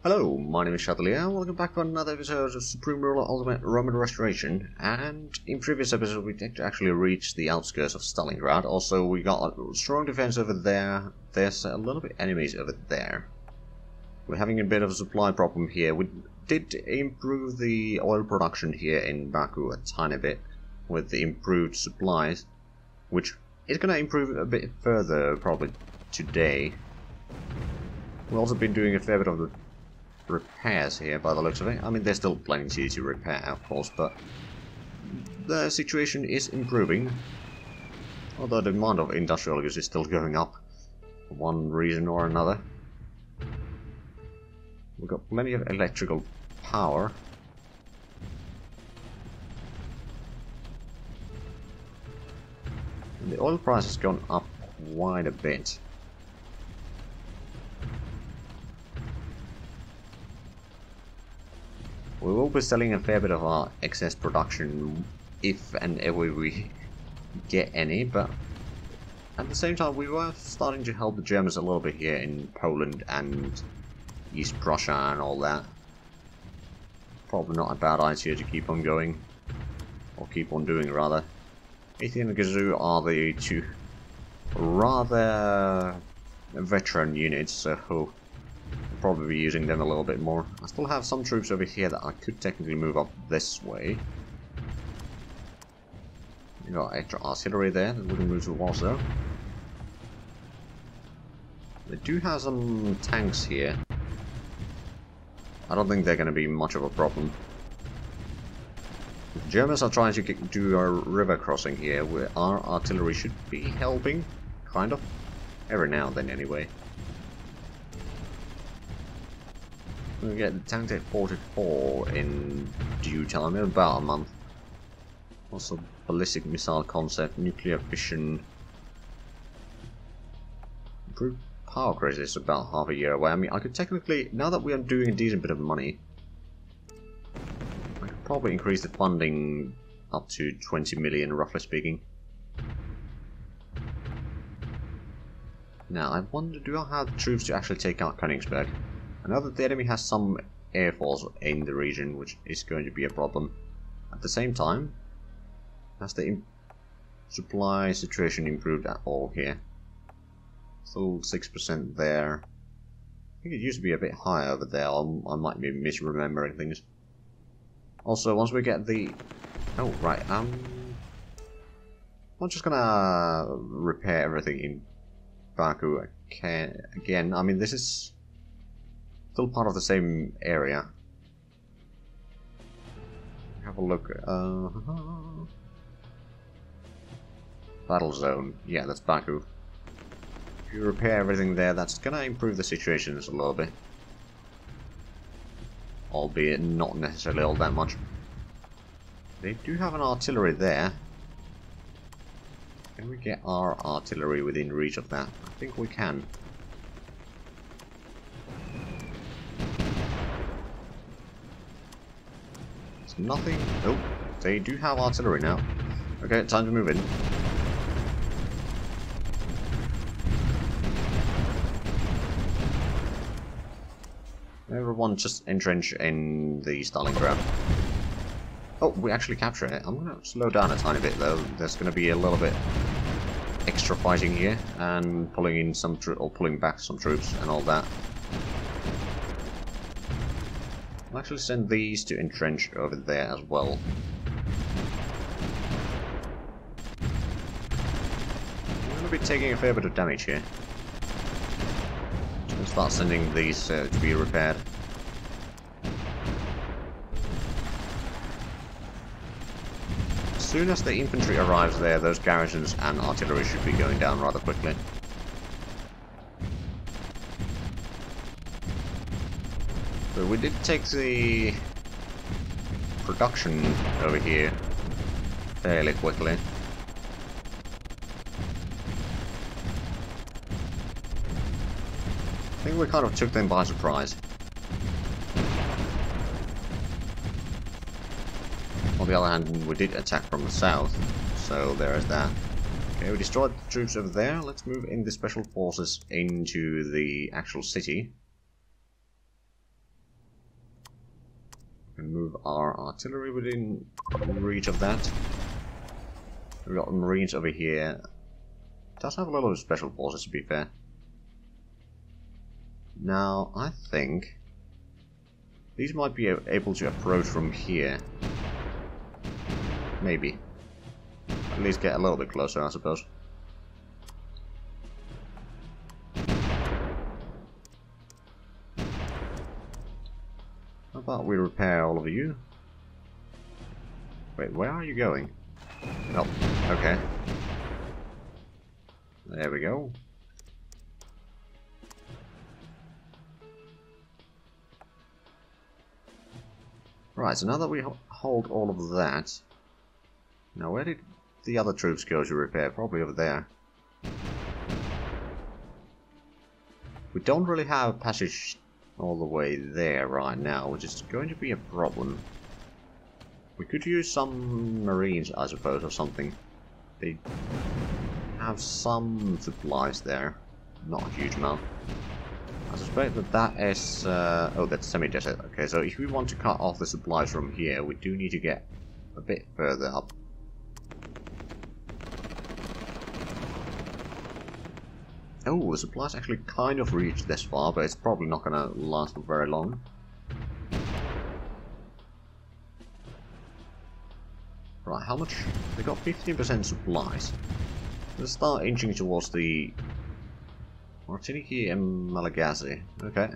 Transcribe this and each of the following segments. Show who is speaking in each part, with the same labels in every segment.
Speaker 1: Hello, my name is Zhatelier, welcome back to another episode of Supreme Ruler Ultimate Roman Restoration, and in previous episode we did actually reach the outskirts of Stalingrad. Also we got a strong defense over there, there's a little bit enemies over there. We're having a bit of a supply problem here. We did improve the oil production here in Baku a tiny bit with the improved supplies, which is going to improve a bit further probably today. We've also been doing a fair bit of the repairs here by the looks of it. I mean, there's still plenty to repair, of course, but the situation is improving. Although the demand of industrial goods is still going up for one reason or another. We've got plenty of electrical power. And the oil price has gone up quite a bit. We will be selling a fair bit of our excess production if and ever we get any, but at the same time we were starting to help the Germans a little bit here in Poland and East Prussia and all that. Probably not a bad idea to keep on going, or keep on doing rather. Athenian and Gazoo are the two rather veteran units, so I'll probably be using them a little bit more. I still have some troops over here that I could technically move up this way. You got extra artillery there that we can move to Warsaw. They do have some tanks here. I don't think they're going to be much of a problem. The Germans are trying to do a river crossing here, where our artillery should be helping, kind of, every now and then anyway. We get the tank at 44 in due time, in about a month. Also, ballistic missile concept, nuclear fission. Improved power grid is about half a year away. I mean, I could technically, now that we are doing a decent bit of money, I could probably increase the funding up to 20 million, roughly speaking. Now, I wonder, do I have the troops to actually take out Königsberg? I know that the enemy has some air force in the region, which is going to be a problem. At the same time, has the supply situation improved at all here? Still 6% there. I think it used to be a bit higher over there. I might be misremembering things. Also, once we get the... Oh, right, I'm just gonna repair everything in Baku again. I mean, this is still part of the same area. Have a look. Battle zone. Yeah, that's Baku. If you repair everything there, that's gonna improve the situations a little bit. Albeit not necessarily all that much. They do have an artillery there. Can we get our artillery within reach of that? I think we can. Nothing. Oh, they do have artillery now. Okay, time to move in. Everyone just entrench in the Stalingrad. Oh, we actually captured it. I'm going to slow down a tiny bit though. There's going to be a little bit extra fighting here and pulling in some or pulling back some troops and all that. I'll actually send these to entrench over there as well. I'm going to be taking a fair bit of damage here. Just going to start sending these to be repaired. As soon as the infantry arrives there, those garrisons and artillery should be going down rather quickly. So we did take the production over here fairly quickly. I think we kind of took them by surprise. On the other hand, we did attack from the south, so there is that. Okay, we destroyed the troops over there. Let's move in the special forces into the actual city. And move our artillery within reach of that. We've got Marines over here. It does have a lot of special forces, to be fair. Now, I think these might be able to approach from here. Maybe. At least get a little bit closer, I suppose. How about we repair all of you? Wait, where are you going? Oh, okay. There we go. Right, so now that we hold all of that... Now, where did the other troops go to repair? Probably over there. We don't really have a passage all the way there right now, which is going to be a problem. We could use some marines, I suppose, or something. They have some supplies there. Not a huge amount. I suspect that that is... oh, that's semi-desert. Okay, so if we want to cut off the supplies from here, we do need to get a bit further up. Oh, the supplies actually kind of reached this far, but it's probably not going to last for very long. Right, how much? They got 15% supplies. Let's start inching towards the Martinique and Malagasy. Okay.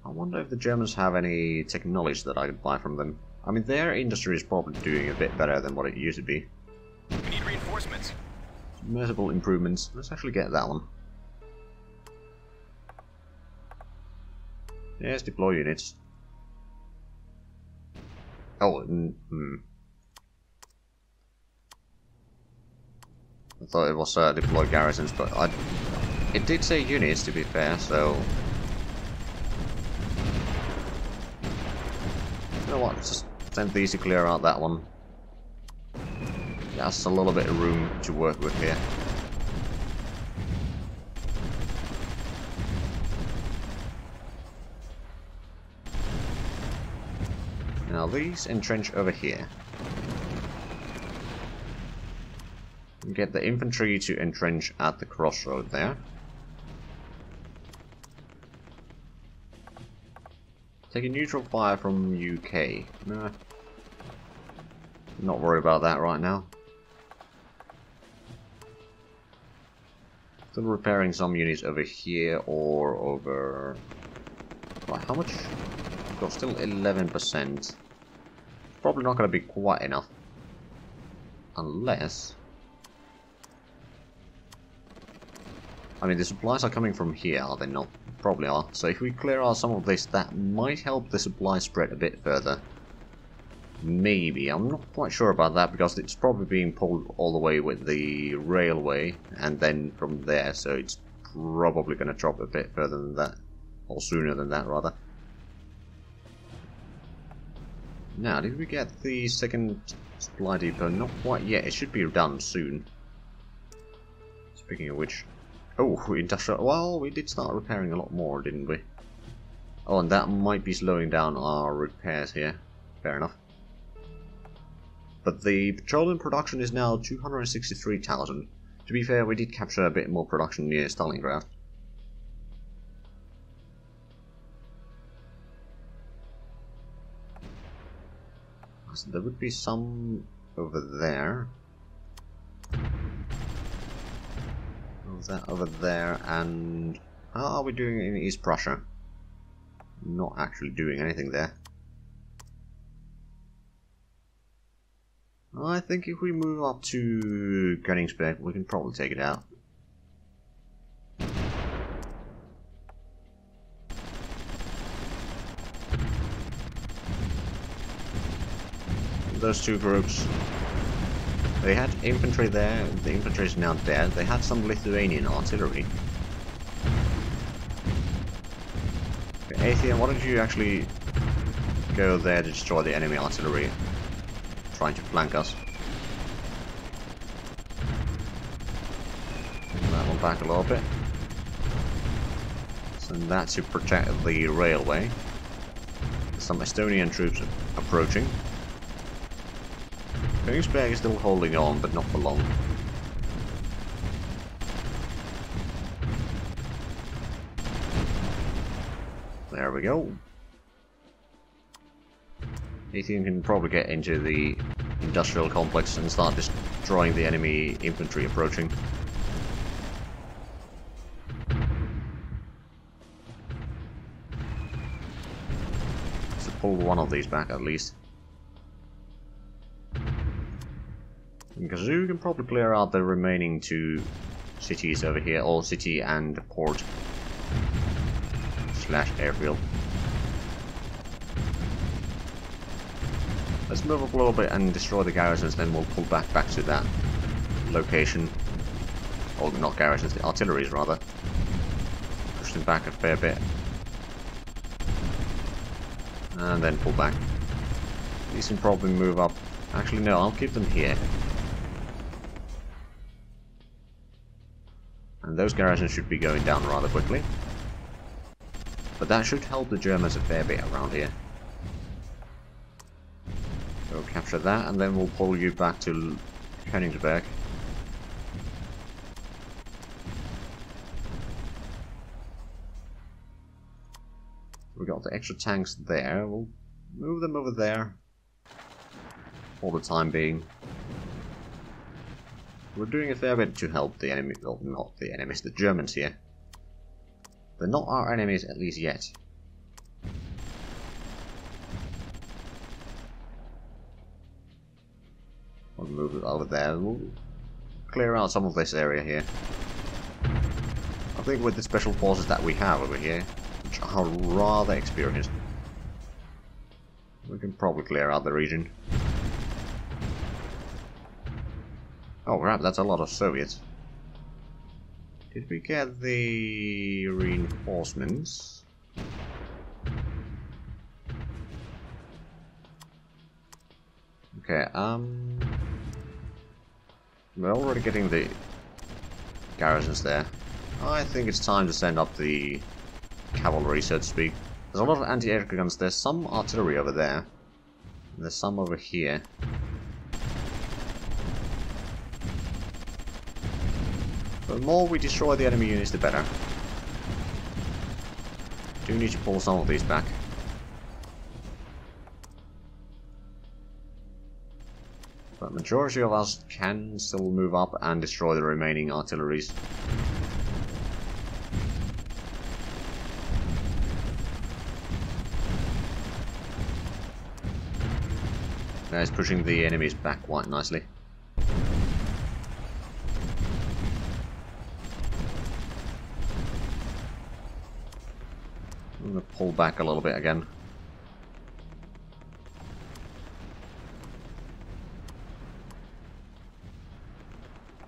Speaker 1: I wonder if the Germans have any technology that I could buy from them. I mean, their industry is probably doing a bit better than what it used to be.
Speaker 2: We need reinforcements.
Speaker 1: Submersible improvements. Let's actually get that one. Yes, deploy units. Oh, I thought it was deploy garrisons, but it did say units, to be fair, so... You know what, just send these to clear out that one. That's a little bit of room to work with here. Now these entrench over here. And get the infantry to entrench at the crossroad there. Take a neutral fire from UK. Nah. Not worried about that right now. Still repairing some units over here or over... Right, how much? We've got still 11%. Probably not going to be quite enough. Unless... I mean, the supplies are coming from here, are they not? Probably are. So if we clear out some of this, that might help the supply spread a bit further. Maybe. I'm not quite sure about that, because it's probably being pulled all the way with the railway, and then from there, so it's probably going to drop a bit further than that. Or sooner than that, rather. Now, did we get the second supply depot? Not quite yet. It should be done soon. Speaking of which... Oh, industrial... Well, we did start repairing a lot more, didn't we? Oh, and that might be slowing down our repairs here. Fair enough. But the petroleum production is now 263,000. To be fair, we did capture a bit more production near Stalingrad. So there would be some over there. That over there, and how are we doing in East Prussia? Not actually doing anything there. I think if we move up to Königsberg, we can probably take it out. Those two groups. They had infantry there, the infantry is now dead. They had some Lithuanian artillery. Okay, Athean, why don't you actually go there to destroy the enemy artillery trying to flank us? That Pull back a little bit. Send that to protect the railway. Some Estonian troops approaching. Königsberg is still holding on, but not for long. There we go. 18 can probably get into the industrial complex and start destroying the enemy infantry approaching. So pull one of these back at least. And Kazoo can probably clear out the remaining two cities over here, or city and port / airfield. Let's move up a little bit and destroy the garrisons, then we'll pull back to that location. Or not garrisons, the artilleries rather. Push them back a fair bit. And then pull back. These can probably move up. Actually no, I'll keep them here. And those garrisons should be going down rather quickly. But that should help the Germans a fair bit around here. So capture that, and then we'll pull you back to Königsberg. We got the extra tanks there. We'll move them over there for the time being. We're doing a fair bit to help the enemy, well, not the enemies, the Germans here. They're not our enemies, at least yet. We'll move it over there. We'll clear out some of this area here. I think with the special forces that we have over here, which are rather experienced, we can probably clear out the region. Oh crap, that's a lot of Soviets. Did we get the reinforcements? Okay, we're already getting the garrisons there. I think it's time to send up the cavalry, so to speak. There's a lot of anti-air guns. There's some artillery over there. And there's some over here. The more we destroy the enemy units, the better. Do need to pull some of these back. But majority of us can still move up and destroy the remaining artilleries. That's pushing the enemies back quite nicely. I'm going to pull back a little bit again.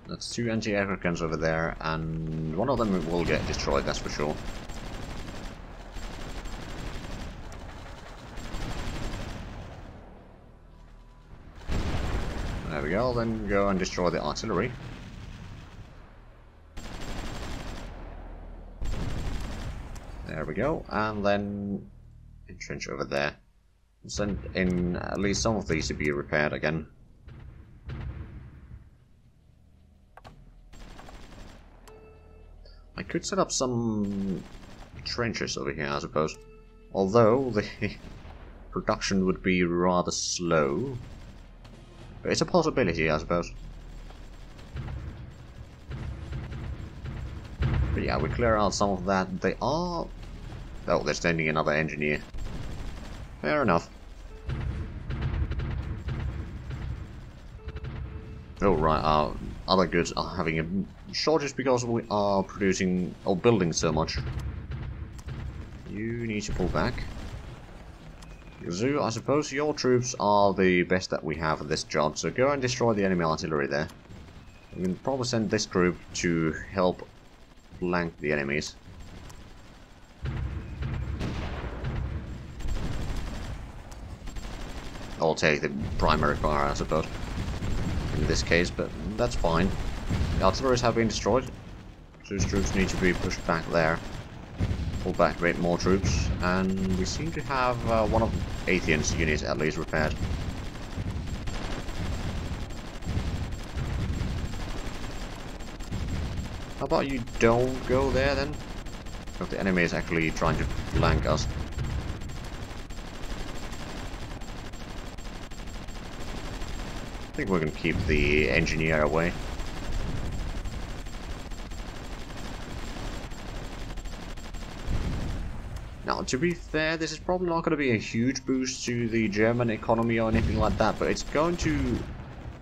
Speaker 1: That's two anti-aircraft guns over there, and one of them will get destroyed, that's for sure. There we go, then go and destroy the artillery. There we go, and then entrench over there. We'll send in at least some of these to be repaired again. I could set up some trenches over here, I suppose. Although the production would be rather slow. But it's a possibility, I suppose. But yeah, we clear out some of that. They are... Oh, they're sending another engineer. Fair enough. Oh, right, other goods are having a shortage because we are producing or building so much. You need to pull back. Zoo, I suppose your troops are the best that we have for this job, so go and destroy the enemy artillery there. We can probably send this group to help flank the enemies. I'll take the primary fire, I suppose, in this case, but that's fine. The artilleries have been destroyed. Those troops need to be pushed back there. Pull back a bit more troops, and we seem to have one of Athenian's units at least repaired. How about you don't go there then? If the enemy is actually trying to flank us. I think we can keep the engineer away. Now, to be fair, this is probably not going to be a huge boost to the German economy or anything like that, but it's going to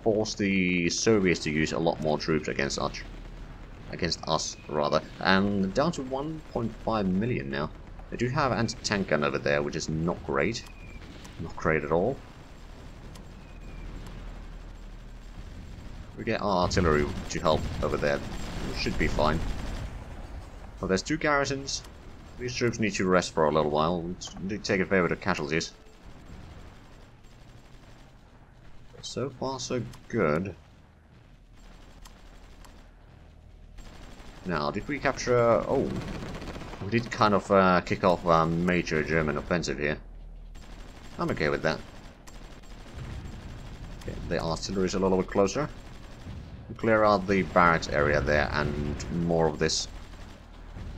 Speaker 1: force the Soviets to use a lot more troops against us, rather. And down to 1.5 million now. They do have anti-tank gun over there, which is not great. Not great at all. We get our artillery to help over there. It should be fine. Well, there's 2 garrisons. These troops need to rest for a little while. We take a favor to casualties. So far, so good. Now, did we capture... oh, we did kind of kick off a major German offensive here. I'm okay with that. Okay, the artillery is a little bit closer. We clear out the barracks area there and more of this.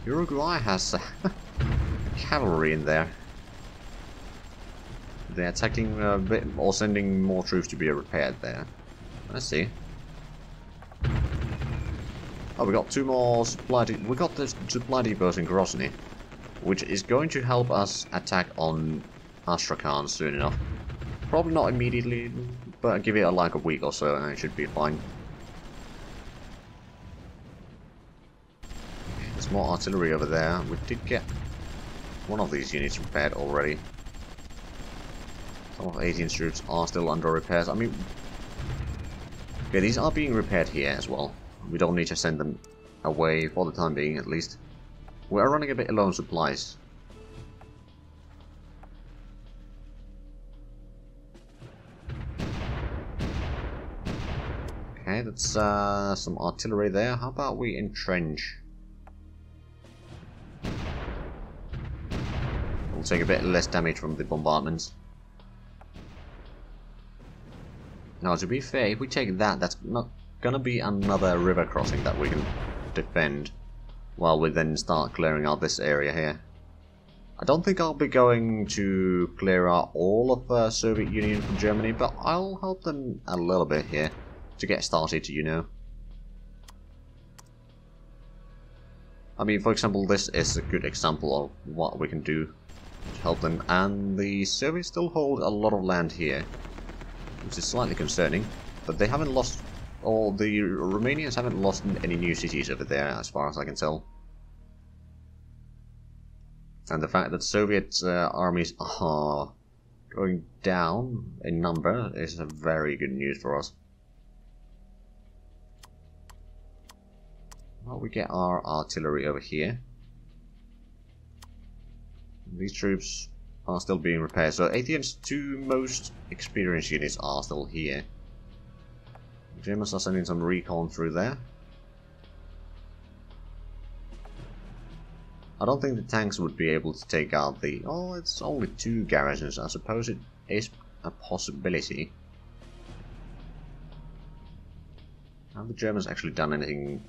Speaker 1: Uruguay has cavalry in there. They're attacking a bit or sending more troops to be repaired there. I see. Oh, we got 2 more supply. We got the supply depots in Grozny, which is going to help us attack on Astrakhan soon enough. Probably not immediately, but give it like a week or so, and it should be fine. There's more artillery over there. We did get one of these units repaired already. Some of 18 troops are still under repairs. I mean, okay, these are being repaired here as well. We don't need to send them away for the time being, at least. We are running a bit low on supplies. Okay, that's some artillery there. How about we entrench? We'll take a bit less damage from the bombardments. Now, to be fair, if we take that, that's not gonna be another river crossing that we can defend, while we then start clearing out this area here. I don't think I'll be going to clear out all of the Soviet Union from Germany, but I'll help them a little bit here to get started, you know. I mean, for example, this is a good example of what we can do to help them, and the Soviets still hold a lot of land here, which is slightly concerning, but they haven't lost, or the Romanians haven't lost any new cities over there, as far as I can tell. And the fact that Soviet armies are going down in number is a very good news for us. Well, we get our artillery over here. These troops are still being repaired, so Athenian's 2 most experienced units are still here. The Germans are sending some recon through there. I don't think the tanks would be able to take out the... oh, it's only 2 garrisons. I suppose it is a possibility. Have the Germans actually done anything?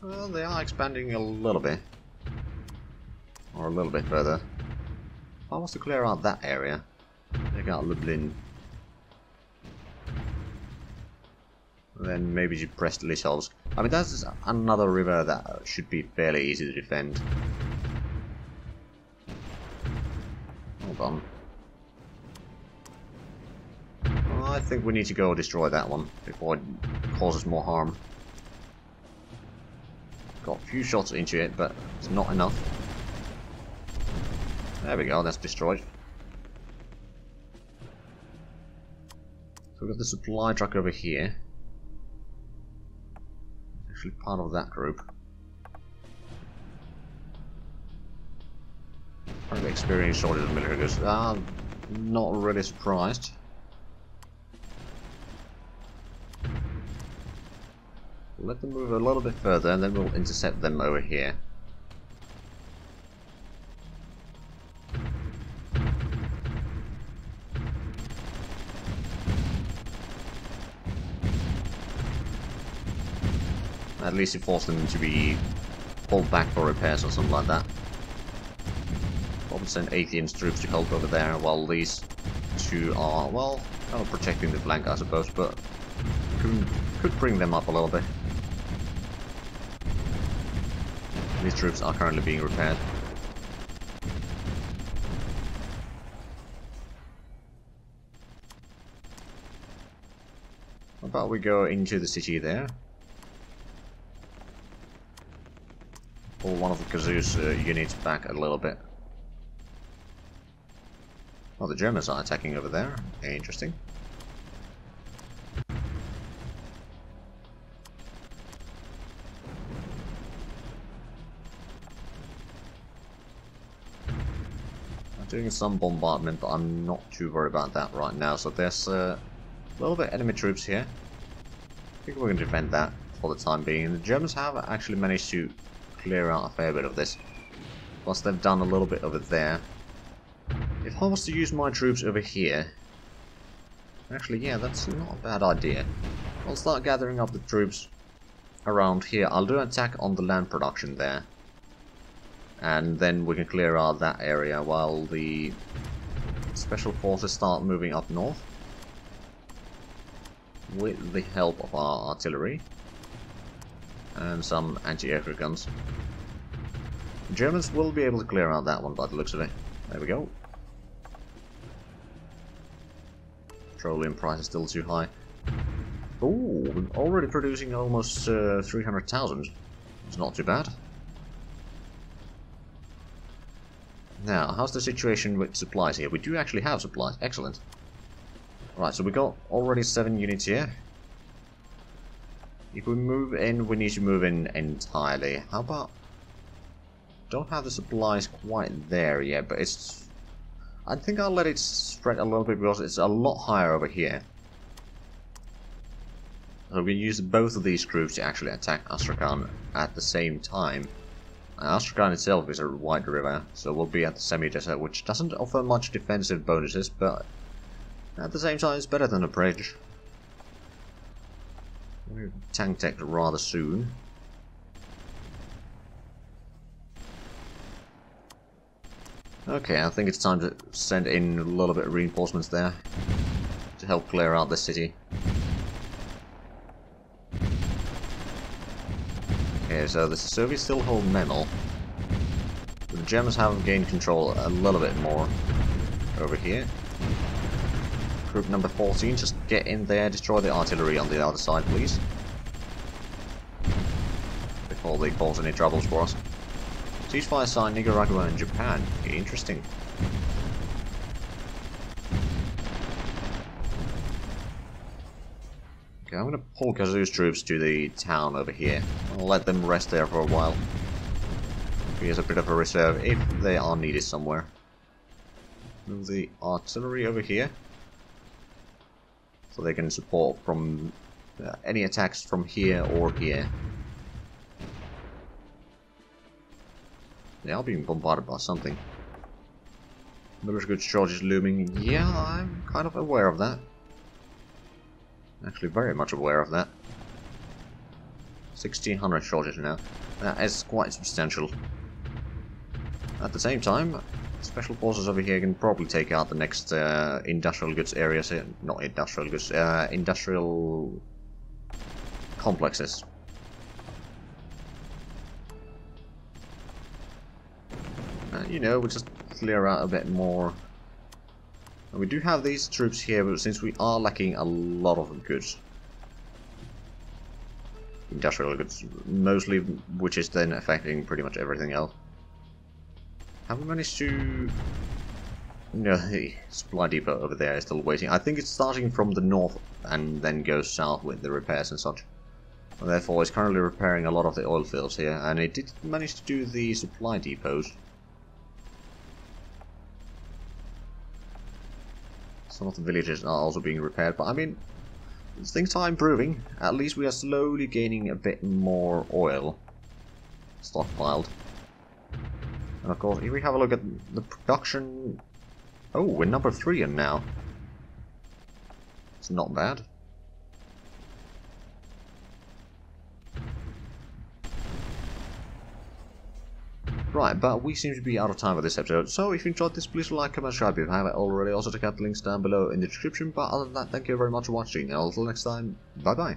Speaker 1: Well, they are expanding a little bit. Or a little bit further. If I was to clear out that area, take out Lublin, then maybe you press Lisovsk. I mean, that's another river that should be fairly easy to defend. Hold on. Well, I think we need to go destroy that one before it causes more harm. Got a few shots into it, but it's not enough. There we go, that's destroyed. So we've got the supply truck over here. Actually part of that group. Probably experienced shortage of military goods. Not really surprised. let them move a little bit further, and then we'll intercept them over here. At least it forced them to be pulled back for repairs or something like that. Probably send Athenians troops to help over there, while these two are, well, kind of protecting the flank, I suppose, but could bring them up a little bit. These troops are currently being repaired. How about we go into the city there? Pull one of the Kazoos units back a little bit. Well, the Germans are attacking over there. Interesting. I'm doing some bombardment, but I'm not too worried about that right now. So there's a little bit enemy troops here. I think we can defend that for the time being. The Germans have actually managed to clear out a fair bit of this. Plus they've done a little bit over there. If I was to use my troops over here... Actually, yeah, that's not a bad idea. I'll start gathering up the troops around here. I'll do an attack on the land production there. And then we can clear out that area while the special forces start moving up north. With the help of our artillery. And some anti-aircraft guns. The Germans will be able to clear out that one by the looks of it. There we go. Petroleum price is still too high. Ooh, we're already producing almost 300,000. It's not too bad. Now, how's the situation with supplies here? We do actually have supplies. Excellent. Right, so we got already 7 units here. If we move in, we need to move in entirely. How about... Don't have the supplies quite there yet, but it's... I think I'll let it spread a little bit because it's a lot higher over here. So we use both of these groups to actually attack Astrakhan at the same time. Astrakhan itself is a wide river, so we'll be at the semi-desert, which doesn't offer much defensive bonuses, but at the same time it's better than a bridge. We're tank tech rather soon. Okay, I think it's time to send in a little bit of reinforcements there to help clear out the city. Okay, so the Soviets still hold Memel. The Germans have gained control a little bit more over here. Group number 14, just get in there, destroy the artillery on the other side, please. Before they cause any troubles for us. Ceasefire signed Nicaragua and Japan. Interesting. Okay, I'm gonna pull Kazu's troops to the town over here. I'll let them rest there for a while. Here's a bit of a reserve if they are needed somewhere. Move the artillery over here. So they can support from any attacks from here or here. They are being bombarded by something. Military goods shortage looming. Yeah, I'm kind of aware of that. Actually, very much aware of that. 1,600 shortage now. That is quite substantial. At the same time, special forces over here can probably take out the next industrial goods areas here. Not industrial goods, industrial complexes. You know, we'll just clear out a bit more. And we do have these troops here, but since we are lacking a lot of goods, industrial goods mostly, which is then affecting pretty much everything else. Have we managed to... No, the supply depot over there is still waiting. I think it's starting from the north and then goes south with the repairs and such. And therefore it's currently repairing a lot of the oil fields here, and it did manage to do the supply depots. Some of the villages are also being repaired, but I mean, things are improving. At least we are slowly gaining a bit more oil stockpiled. And of course, if we have a look at the production... Oh, we're number 3 now. It's not bad. Right, but we seem to be out of time for this episode, so if you enjoyed this, please like, comment, subscribe if you haven't already. Also check out the links down below in the description, but other than that, thank you very much for watching, and until next time, bye bye.